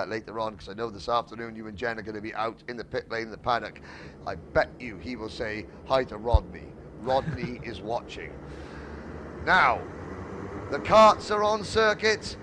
later on, because I know this afternoon you and Jen are going to be out in the pit lane in the paddock. I bet you he will say hi to Rodney. Rodney is watching. Now, the karts are on circuit.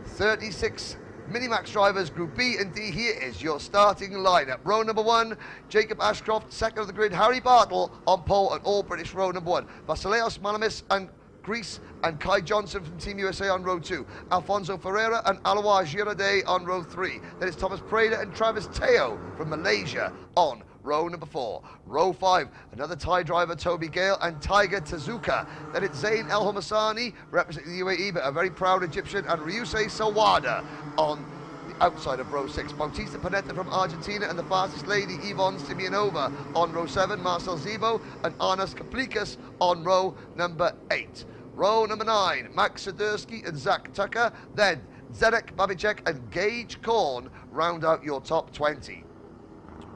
36 Minimax drivers, Group B and D. Here is your starting lineup. Row number 1, Jacob Ashcroft. Second of the grid, Harry Bartle on pole and all British row number 1. Vasileios Malamis and Greece and Kai Johnson from Team USA on row 2. Alfonso Ferreira and Alois Girardet on row 3. Then it's Thomas Preda and Travis Teo from Malaysia on row number 4. Row 5, another Thai driver, Toby Gale and Tiger Tezuka. Then it's Zain El Homassani, representing the UAE, but a very proud Egyptian, and Ryusei Sawada on the outside of row 6. Bautista Panetta from Argentina and the fastest lady, Yvonne Simianova on row 7. Marcel Zibo and Arnas Kaplikas on row number 8. Row number 9, Max Sadursky and Zach Tucker. Then Zedek Babicek and Gage Korn round out your top 20.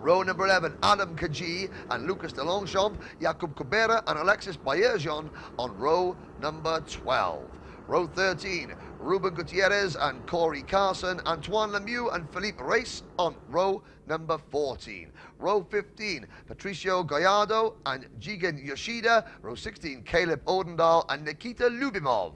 Row number 11, Adam Kaji and Lucas de Longchamp, Jakub Kubera and Alexis Bayerjon on row number 12. Row 13, Ruben Gutierrez and Corey Carson, Antoine Lemieux and Philippe Race on row number 14. Row 15, Patricio Gallardo and Jigen Yoshida. Row 16, Caleb Odendahl and Nikita Lubimov.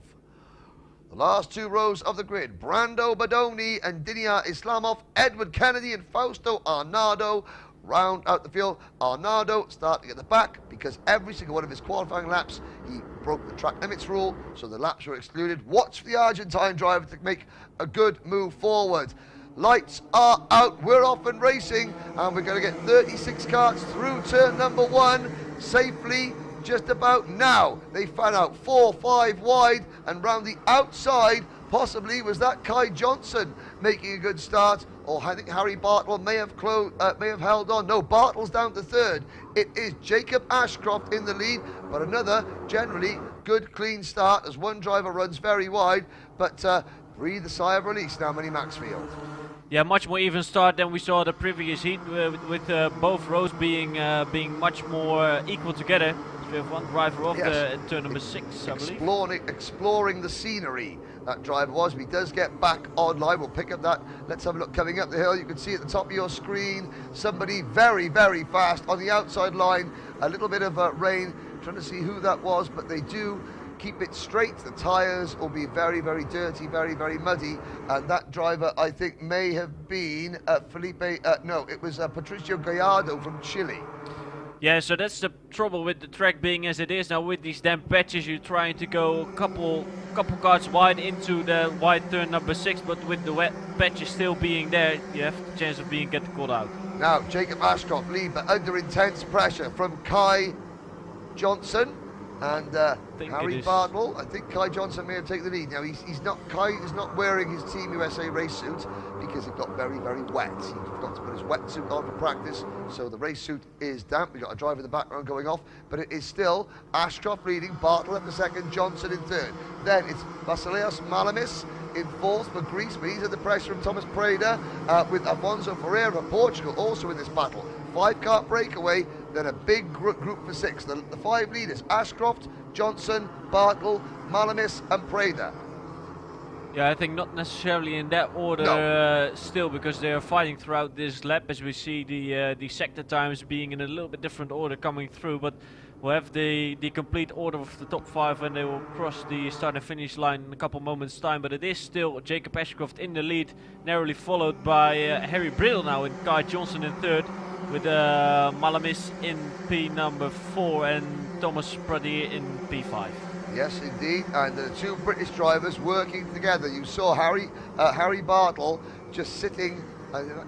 The last 2 rows of the grid, Brando Badoni and Dinia Islamov, Edward Kennedy and Fausto Arnado round out the field. Arnado starting at the back because every single one of his qualifying laps he broke the track limits rule, so the laps were excluded. Watch for the Argentine driver to make a good move forward. Lights are out, we're off and racing, and we're going to get 36 karts through turn number 1 safely. Just about now. They fan out 4, 5 wide, and round the outside, possibly was that Kai Johnson making a good start, or I think Harry Bartle may have held on. No, Bartle's down to 3rd. It is Jacob Ashcroft in the lead, but another generally good clean start as one driver runs very wide, but breathe a sigh of release now, Mini Maxfield. Yeah, much more even start than we saw the previous heat, with both rows being much more equal together. We have one driver off in turn number 6, I believe. Exploring the scenery, that driver was. But he does get back online. We'll pick up that. Let's have a look coming up the hill. You can see at the top of your screen somebody very, very fast on the outside line. A little bit of rain. Trying to see who that was, but they do keep it straight. The tyres will be very, very dirty, very, very muddy. And that driver, I think, may have been it was Patricio Gallardo from Chile. Yeah, so that's the trouble with the track being as it is now. With these damp patches, you're trying to go a couple karts wide into the wide turn number 6, but with the wet patches still being there, you have the chance of getting caught out. Now, Jacob Ashcroft lead, but under intense pressure from Kai Johnson and Harry Bartle. I think Kai Johnson may have taken the lead. Now Kai is not wearing his Team USA race suit because it got very, very wet. He forgot to put his wetsuit on for practice, so the race suit is damp. We've got a driver in the background going off, but it is still Ashcroft leading, Bartle at the 2nd, Johnson in 3rd. Then it's Vasileios Malamis in 4th for Greece, but he's under pressure from Thomas Preda, with Alfonso Ferreira of Portugal also in this battle. 5-kart breakaway, then a big group for 6. The 5 leaders, Ashcroft, Johnson, Bartle, Malamis and Preda. Yeah, I think not necessarily in that order still, because they are fighting throughout this lap, as we see the sector times being in a little bit different order coming through, but we'll have the complete order of the top 5 and they will cross the start and finish line in a couple moments time. But it is still Jacob Ashcroft in the lead, narrowly followed by Harry Brittle now and Kai Johnson in 3rd, with Malamis in P number 4 and Thomas Pradier in P5. Yes, indeed, and the 2 British drivers working together. You saw Harry Bartle just sitting.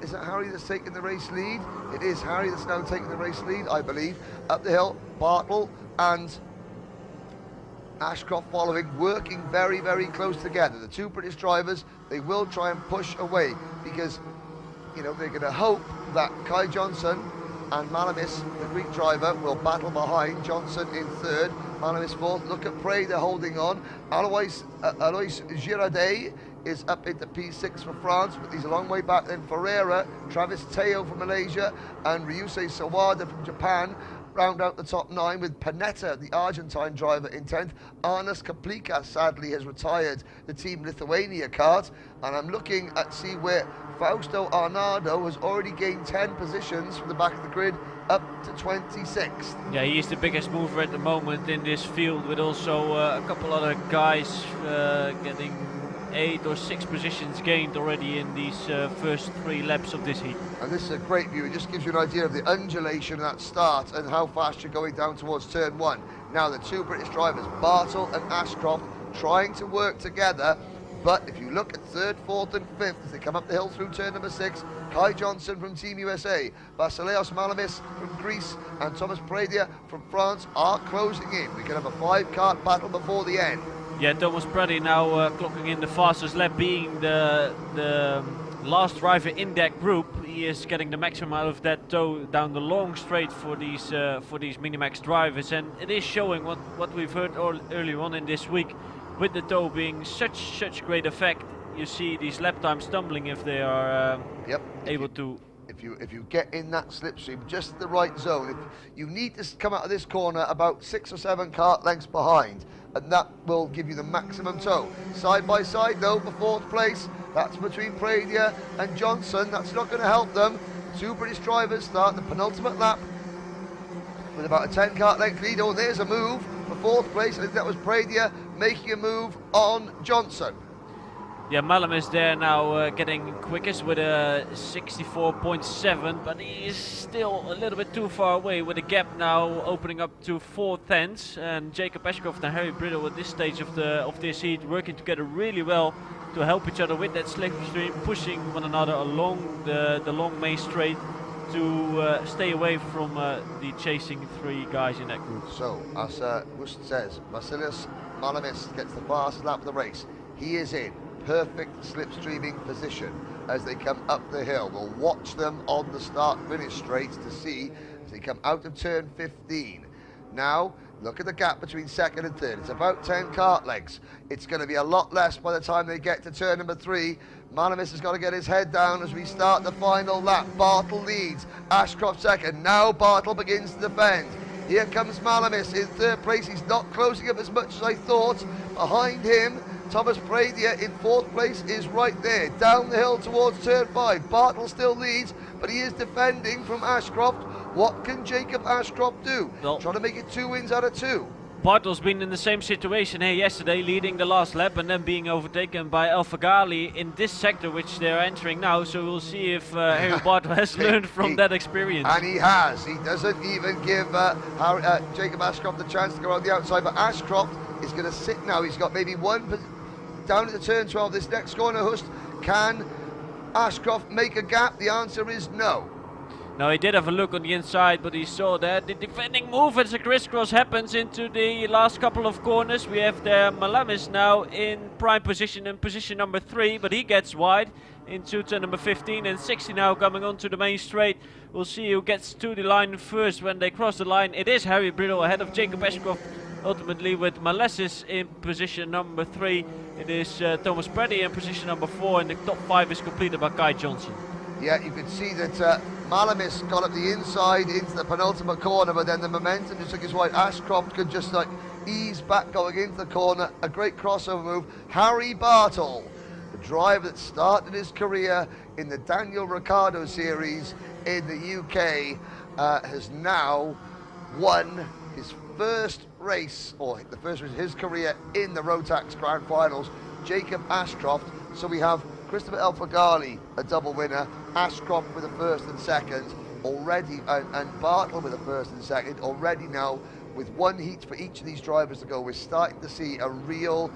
Is that Harry that's taking the race lead? It is Harry that's now taking the race lead, I believe. Up the hill, Bartle and Ashcroft following, working very, very close together. The 2 British drivers, they will try and push away because, you know, they're going to hope that Kai Johnson and Malamis, the Greek driver, will battle behind. Johnson in 3rd, Malamis 4th. Look at Preda holding on. Alois Girardet is up into P6 for France, but he's a long way back. Then Ferreira, Travis Teo from Malaysia, and Ryusei Sawada from Japan round out the top 9, with Panetta, the Argentine driver, in 10th. Arnas Kaplika sadly has retired the Team Lithuania kart, and I'm looking at see where Fausto Arnado has already gained 10 positions from the back of the grid up to 26th. Yeah, he's the biggest mover at the moment in this field, with also a couple other guys getting 8 or 6 positions gained already in these first 3 laps of this heat. And this is a great view. It just gives you an idea of the undulation of that start and how fast you're going down towards turn 1. Now the 2 British drivers, Bartle and Ashcroft, trying to work together. But if you look at 3rd, 4th and 5th as they come up the hill through turn number 6, Kai Johnson from Team USA, Vasileios Malamis from Greece and Thomas Pradier from France are closing in. We can have a 5-car battle before the end. Yeah, Thomas Pradier now clocking in the fastest lap, being the last driver in that group. He is getting the maximum out of that tow down the long straight for these Minimax drivers, and it is showing what we've heard earlier on in this week. With the tow being such great effect, you see these lap times stumbling if they are able to. If you get in that slipstream, just the right zone, if you need to come out of this corner about 6 or 7 kart lengths behind, and that will give you the maximum tow. Side by side though, for 4th place, that's between Pradier and Johnson. That's not going to help them. 2 British drivers start the penultimate lap with about a 10 kart length lead. Oh, there's a move for 4th place. I think that was Pradier making a move on Johnson. Yeah, Malum is there now getting quickest with a 64.7, but he is still a little bit too far away, with a gap now opening up to 4 tenths. And Jacob Ashcroft and Harry Brittle at this stage of this heat working together really well to help each other with that slipstream, pushing one another along the long main straight to stay away from the chasing 3 guys in that group. So, as Rust says, Vasileios Malamis gets the fastest lap of the race. He is in perfect slipstreaming position as they come up the hill. We'll watch them on the start-finish straight to see as they come out of turn 15. Now, look at the gap between 2nd and 3rd. It's about 10 kart lengths. It's going to be a lot less by the time they get to turn number 3. Malamis has got to get his head down as we start the final lap. Bartle leads, Ashcroft 2nd. Now Bartle begins to defend. Here comes Malamis in 3rd place. He's not closing up as much as I thought. Behind him, Thomas Pradier in 4th place is right there, down the hill towards turn 5. Bartle still leads, but he is defending from Ashcroft. What can Jacob Ashcroft do? Well, trying to make it 2 wins out of 2. Bartle's been in the same situation here yesterday, leading the last lap and then being overtaken by Alpha Gali in this sector which they're entering now. So we'll see if Harry Bartle has learned from that experience. And he has. He doesn't even give Jacob Ashcroft the chance to go around the outside, but Ashcroft is going to sit now. He's got maybe one down at the turn 12. This next corner, Hust, can Ashcroft make a gap? The answer is no. No, he did have a look on the inside, but he saw that the defending move as a crisscross happens into the last couple of corners. We have the Malamis now in prime position, in position number 3, but he gets wide into turn number 15 and 16 now coming onto the main straight. We'll see who gets to the line first when they cross the line. It is Harry Brittle ahead of Jacob Ashcroft, ultimately with Malasis in position number 3. It is Thomas Pradier in position number 4, and the top 5 is completed by Kai Johnson. Yeah, you can see that Malamis got up the inside into the penultimate corner, but then the momentum just took his way. Ashcroft could just like ease back going into the corner. A great crossover move. Harry Bartle, the driver that started his career in the Daniel Ricciardo series in the UK, has now won his first race, or the first race of his career in the Rotax Grand Finals. Jacob Ashcroft. So we have Christopher Elfagali, a double winner, Ashcroft with a 1st and 2nd already, and Bartle with a 1st and 2nd already. Now with 1 heat for each of these drivers to go, we're starting to see a real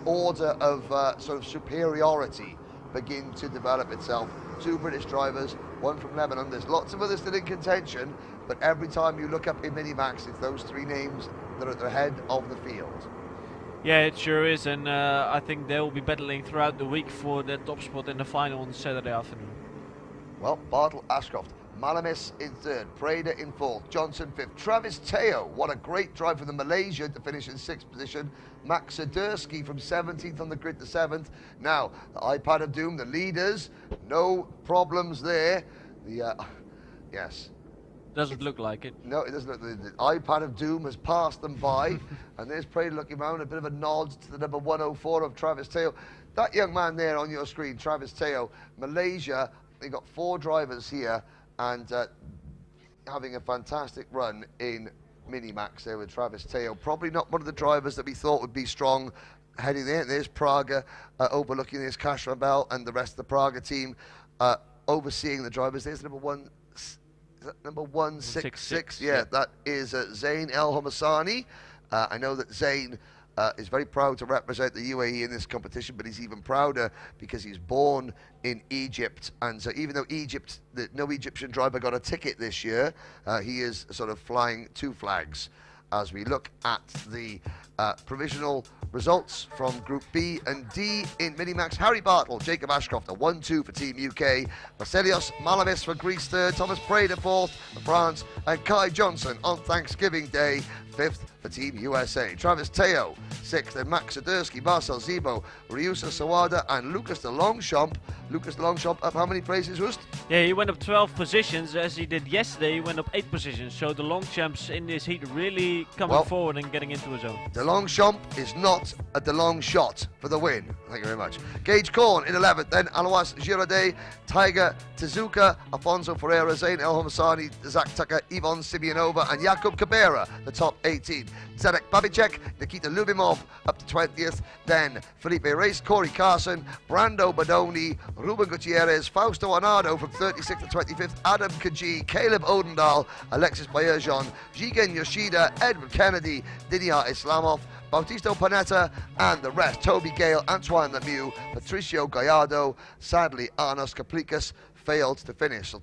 order of sort of superiority begin to develop itself. 2 British drivers, 1 from Lebanon. There's lots of others still in contention, but every time you look up in Minimax, it's those 3 names that are at the head of the field. Yeah, it sure is, and I think they will be battling throughout the week for the top spot in the final on Saturday afternoon. Well, Bartle, Ashcroft, Malamis in 3rd, Pradier in 4th, Johnson 5th, Travis Teo, what a great drive from the Malaysian to finish in 6th position, Max Sadursky from 17th on the grid to 7th. Now, the iPad of Doom, the leaders, no problems there. Yes. Doesn't look like it. No, it doesn't look. The iPad of Doom has passed them by, and there's Pradier looking around, a bit of a nod to the number 104 of Travis Teo. that young man there on your screen, Travis Teo, Malaysia, they got 4 drivers here and having a fantastic run in Minimax there with Travis Teo. Probably not one of the drivers that we thought would be strong heading there. There's Praga overlooking this Cashman Bell and the rest of the Praga team overseeing the drivers. There's number 166. Yeah, that is Zain El Homassani. I know that Zain is very proud to represent the UAE in this competition, but he's even prouder because he's born in Egypt. And so even though no Egyptian driver got a ticket this year, he is sort of flying 2 flags. As we look at the provisional results from Group B and D in Minimax, Harry Bartle, Jacob Ashcroft, a 1-2 for Team UK, Vasilios Malamis for Greece 3rd, Thomas Prada 4th for France, and Kai Johnson on Thanksgiving Day 5th for Team USA. Travis Teo 6th, and Max Sadursky, Marcel Zibo, Ryusa Sawada, and Lucas de Longchamp. Lucas de Longchamp up how many places, Rust? Yeah, he went up 12 positions, as he did yesterday. He went up 8 positions, so the Longchamps in this heat really coming forward and getting into his own. De Longchamp is not a De Long shot for the win. Thank you very much. Gage Korn in 11th, then Alois Girardet, Tiger Tezuka, Afonso Ferreira, Zain El Homassani, Zach Tucker, Yvonne Simeonova, and Jakub Kabera, the top 18. Zedek Babicek, Nikita Lubimov up to 20th, then Felipe Reis, Corey Carson, Brando Badoni, Ruben Gutierrez, Fausto Arnado from 36th to 25th, Adam Kaji, Caleb Odendahl, Alexis Bayerjon, Jigen Yoshida, Edward Kennedy, Didier Islamov, Bautisto Panetta, and the rest. Toby Gale, Antoine Lemieux, Patricio Gallardo. Sadly, Arnos Caprikas failed to finish. So